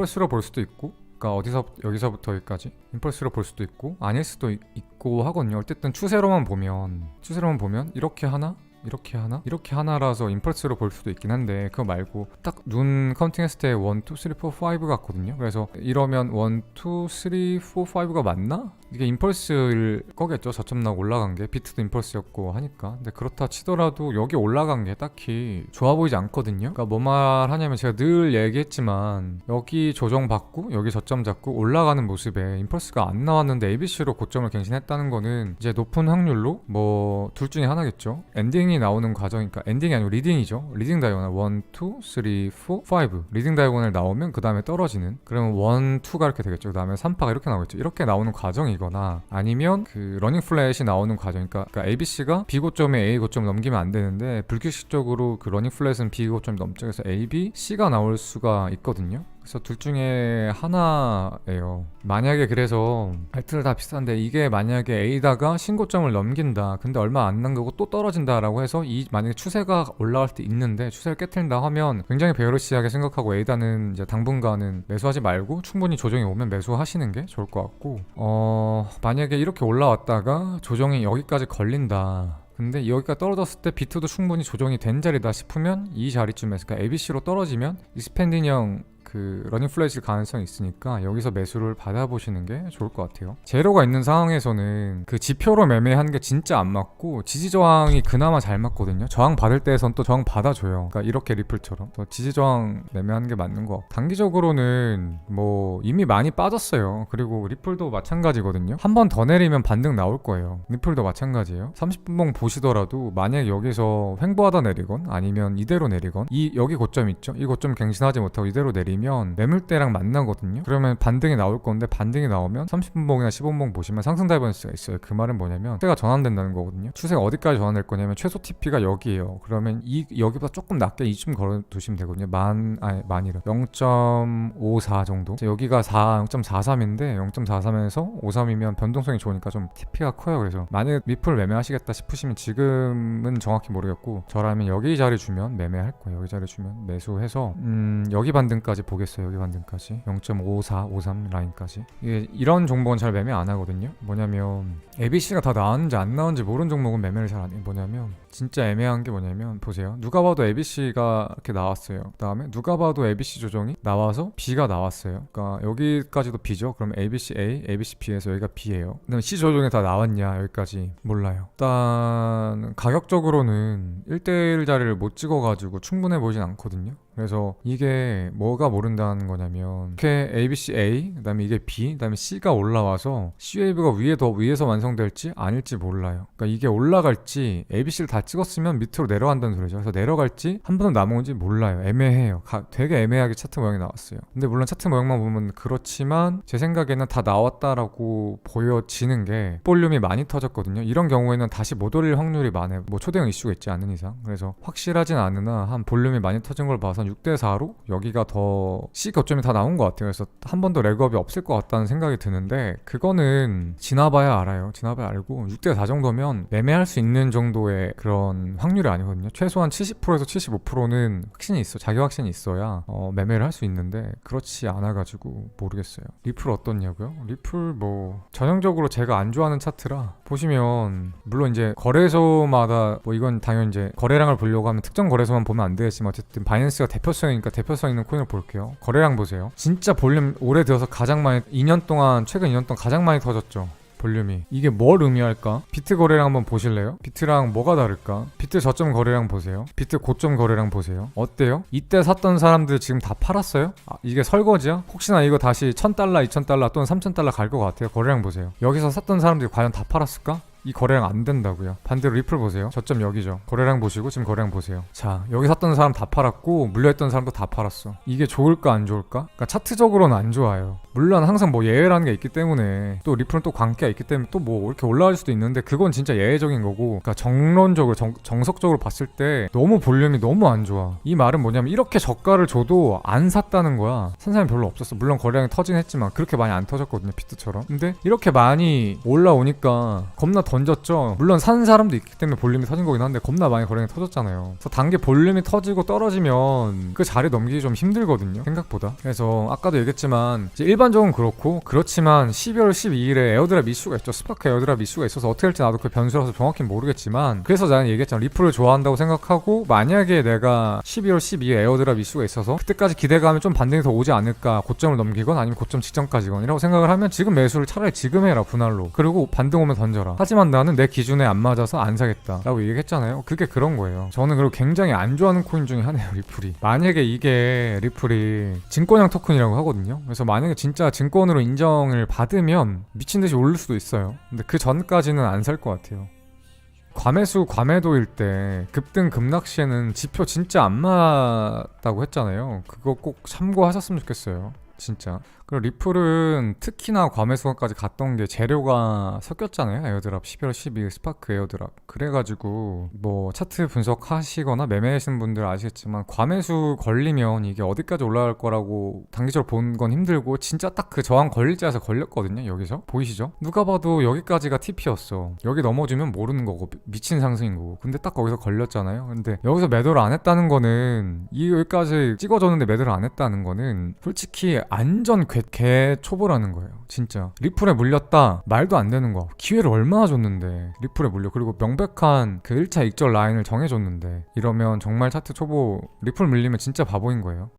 임펄스로 볼 수도 있고, 그러니까 여기서부터 여기까지 임펄스로 볼 수도 있고 아닐 수도 있고 하거든요. 어쨌든 추세로만 보면 이렇게 하나? 이렇게 하나? 이렇게 하나라서 임펄스로 볼 수도 있긴 한데, 그거 말고 딱 눈 카운팅했을 때 1, 2, 3, 4, 5 같거든요. 그래서 이러면 1, 2, 3, 4, 5가 맞나? 이게 임펄스일 거겠죠. 저점 나고 올라간 게. 비트도 임펄스였고 하니까. 근데 그렇다 치더라도 여기 올라간 게 딱히 좋아 보이지 않거든요. 그러니까 뭐 말하냐면, 제가 늘 얘기했지만 여기 조정 받고 여기 저점 잡고 올라가는 모습에 임펄스가 안 나왔는데 ABC로 고점을 갱신했다는 거는 이제 높은 확률로 뭐 둘 중에 하나겠죠. 엔딩이 나오는 과정이니까, 엔딩이 아니고 리딩이죠. 리딩 다이고널 1, 2, 3, 4, 5 리딩 다이고널 나오면 그 다음에 떨어지는, 그러면 1, 2가 이렇게 되겠죠. 그 다음에 3파가 이렇게 나오겠죠. 이렇게 나오는 과정이거나 아니면 그 러닝 플랫이 나오는 과정이니까, 그러니까 ABC가 B 고점에 A 고점 넘기면 안 되는데 불규칙적으로 그 러닝 플랫은 B 고점 넘죠. 그래서 A, B, C가 나올 수가 있거든요. 그래서 둘 중에 하나예요. 만약에 그래서 알트를 다 비슷한데, 이게 만약에 A다가 신고점을 넘긴다, 근데 얼마 안 남기고 또 떨어진다라고 해서 만약에 추세가 올라갈 때 있는데 추세를 깨트린다 하면 굉장히 베어리시하게 생각하고 A다는 이제 당분간은 매수하지 말고 충분히 조정이 오면 매수하시는 게 좋을 것 같고, 만약에 이렇게 올라왔다가 조정이 여기까지 걸린다, 근데 여기가 떨어졌을 때 비트도 충분히 조정이 된 자리다 싶으면 이 자리쯤에서, 그러니까 ABC로 떨어지면 익스펜딩형 그 러닝 플랫일 가능성이 있으니까 여기서 매수를 받아보시는 게 좋을 것 같아요. 제로가 있는 상황에서는 그 지표로 매매하는 게 진짜 안 맞고, 지지 저항이 그나마 잘 맞거든요. 저항 받을 때에선 또 저항 받아줘요. 그러니까 이렇게 리플처럼 지지 저항 매매하는 게 맞는 거. 단기적으로는 뭐 이미 많이 빠졌어요. 그리고 리플도 마찬가지거든요. 한 번 더 내리면 반등 나올 거예요. 리플도 마찬가지예요. 30분봉 보시더라도 만약 여기서 횡보하다 내리건 아니면 이대로 내리건, 여기 고점 있죠. 이 고점 갱신하지 못하고 이대로 내리면 매물대랑 만나거든요. 그러면 반등이 나올 건데, 반등이 나오면 30분봉이나 15분봉 보시면 상승 다이버전스가 있어요. 그 말은 뭐냐면 추세가 전환된다는 거거든요. 추세가 어디까지 전환될 거냐면 최소 TP가 여기예요. 그러면 여기보다 조금 낮게 이쯤 걸어두시면 되거든요. 만이래 0.54 정도. 여기가 0.43인데 0.43에서 53이면 변동성이 좋으니까 좀 TP가 커요. 그래서 만약 리플 매매하시겠다 싶으시면, 지금은 정확히 모르겠고 저라면 여기 자리 주면 매매할 거예요. 여기 자리 주면 매수해서 여기 반등까지 보겠어요. 여기 반등까지 0.54, 53 라인까지. 이런 종목은 잘 매매 안 하거든요. 뭐냐면 ABC가 다 나왔는지 안 나왔는지 모르는 종목은 매매를 잘 안 해요. 뭐냐면 진짜 애매한 게 뭐냐면, 보세요. 누가 봐도 ABC가 이렇게 나왔어요. 그 다음에 누가 봐도 ABC 조정이 나와서 B가 나왔어요. 그러니까 여기까지도 B죠. 그럼 ABC A, ABC B에서 여기가 B예요. 그다음에 C 조정이 다 나왔냐, 여기까지 몰라요. 일단 가격적으로는 1대1 자리를 못 찍어가지고 충분해 보이진 않거든요. 그래서 이게 뭐가 모른다는 거냐면, 이렇게 ABC A, 그 다음에 이게 B, 그 다음에 C가 올라와서 C웨이브가 위에서 완성될지 아닐지 몰라요. 그러니까 이게 올라갈지, ABC를 다 찍었으면 밑으로 내려간다는 소리죠. 그래서 내려갈지 한 번도 남은지 몰라요. 애매해요. 되게 애매하게 차트 모양이 나왔어요. 근데 물론 차트 모양만 보면 그렇지만 제 생각에는 다 나왔다라고 보여지는 게 볼륨이 많이 터졌거든요. 이런 경우에는 다시 못 올릴 확률이 많아요. 뭐 초대형 이슈가 있지 않은 이상. 그래서 확실하진 않으나 한 볼륨이 많이 터진 걸 봐서 6대4로 여기가 더 C 거점이 다 나온 것 같아요. 그래서 한 번 더 레그업이 없을 것 같다는 생각이 드는데, 그거는 지나봐야 알아요. 지나봐야 알고 6대4 정도면 매매할 수 있는 정도의 그런 확률이 아니거든요. 최소한 70%에서 75%는 확신이 있어, 자기 확신이 있어야 매매를 할 수 있는데, 그렇지 않아가지고 모르겠어요. 리플 어떻냐고요? 리플 뭐 전형적으로 제가 안 좋아하는 차트라, 보시면 물론 이제 거래소마다 뭐 이건 당연히 이제 거래량을 보려고 하면 특정 거래소만 보면 안 되겠지만, 어쨌든 바이낸스가 대표성이니까 대표성 있는 코인을 볼게요. 거래량 보세요. 진짜 볼륨 오래되어서 가장 많이, 최근 2년 동안 가장 많이 터졌죠. 볼륨이. 이게 뭘 의미할까? 비트 거래량 한번 보실래요? 비트랑 뭐가 다를까? 비트 저점 거래량 보세요. 비트 고점 거래량 보세요. 어때요? 이때 샀던 사람들 지금 다 팔았어요? 이게 설거지야? 혹시나 이거 다시 $1,000, $2,000 또는 $3,000 갈 것 같아요? 거래량 보세요. 여기서 샀던 사람들이 과연 다 팔았을까? 이 거래량 안 된다고요. 반대로 리플 보세요. 저점 여기죠. 거래량 보시고 지금 거래량 보세요. 자, 여기 샀던 사람 다 팔았고 물려있던 사람도 다 팔았어. 이게 좋을까 안 좋을까? 그러니까 차트적으로는 안 좋아요. 물론 항상 뭐 예외라는 게 있기 때문에 또 리플은 또 광기가 있기 때문에 또 뭐 이렇게 올라갈 수도 있는데 그건 진짜 예외적인 거고 그러니까 정론적으로 정석적으로 봤을 때 너무 볼륨이 너무 안 좋아. 이 말은 뭐냐면 이렇게 저가를 줘도 안 샀다는 거야. 산 사람이 별로 없었어. 물론 거래량이 터진 했지만 그렇게 많이 안 터졌거든요, 비트처럼. 근데 이렇게 많이 올라오니까 겁나 던졌죠. 물론 산 사람도 있기 때문에 볼륨이 터진 거긴 한데 겁나 많이 거래량이 터졌잖아요. 그래서 단계 볼륨이 터지고 떨어지면 그 자리 넘기기 좀 힘들거든요, 생각보다. 그래서 아까도 얘기했지만 이제 일반적으로 그렇고 그렇지만 12월 12일에 에어드랍 이슈가 있죠. 스파크 에어드랍 이슈가 있어서 어떻게 될지 나도 그 변수라서 정확히 모르겠지만 그래서 나는 얘기했잖아. 리플을 좋아한다고 생각하고 만약에 내가 12월 12일 에어드랍 이슈가 있어서 그때까지 기대감이 좀 반등이 더 오지 않을까, 고점을 넘기건 아니면 고점 직전까지건 이라고 생각을 하면 지금 매수를 차라리 지금 해라, 분할로. 그리고 반등 오면 던져라. 하지만 나는 내 기준에 안 맞아서 안 사겠다 라고 얘기했잖아요. 그게 그런 거예요. 저는 그리고 굉장히 안 좋아하는 코인 중에 하나예요, 리플이. 만약에 이게 리플이 증권형 토큰이라고 하거든요. 그래서 만약에 진짜 증권으로 인정을 받으면 미친듯이 오를 수도 있어요. 근데 그 전까지는 안 살 것 같아요. 과매수 과매도일 때 급등 급락 시에는 지표 진짜 안 맞다고 했잖아요. 그거 꼭 참고하셨으면 좋겠어요, 진짜. 그리고 리플은 특히나 과매수가까지 갔던 게 재료가 섞였잖아요. 에어드랍 12월 12일 스파크 에어드랍. 그래가지고 뭐 차트 분석하시거나 매매하시는 분들 아시겠지만 과매수 걸리면 이게 어디까지 올라갈 거라고 단기적으로 본 건 힘들고 진짜 딱 그 저항 걸릴 자에서 걸렸거든요. 여기서 보이시죠? 누가 봐도 여기까지가 TP였어. 여기 넘어지면 모르는 거고 미친 상승인 거고. 근데 딱 거기서 걸렸잖아요. 근데 여기서 매도를 안 했다는 거는 여기까지 찍어줬는데 매도를 안 했다는 거는 솔직히 안전 개 초보라는 거예요. 진짜 리플에 물렸다 말도 안 되는 거. 기회를 얼마나 줬는데 리플에 물려. 그리고 명백한 그 1차 익절 라인을 정해줬는데 이러면 정말 차트 초보. 리플 물리면 진짜 바보인 거예요.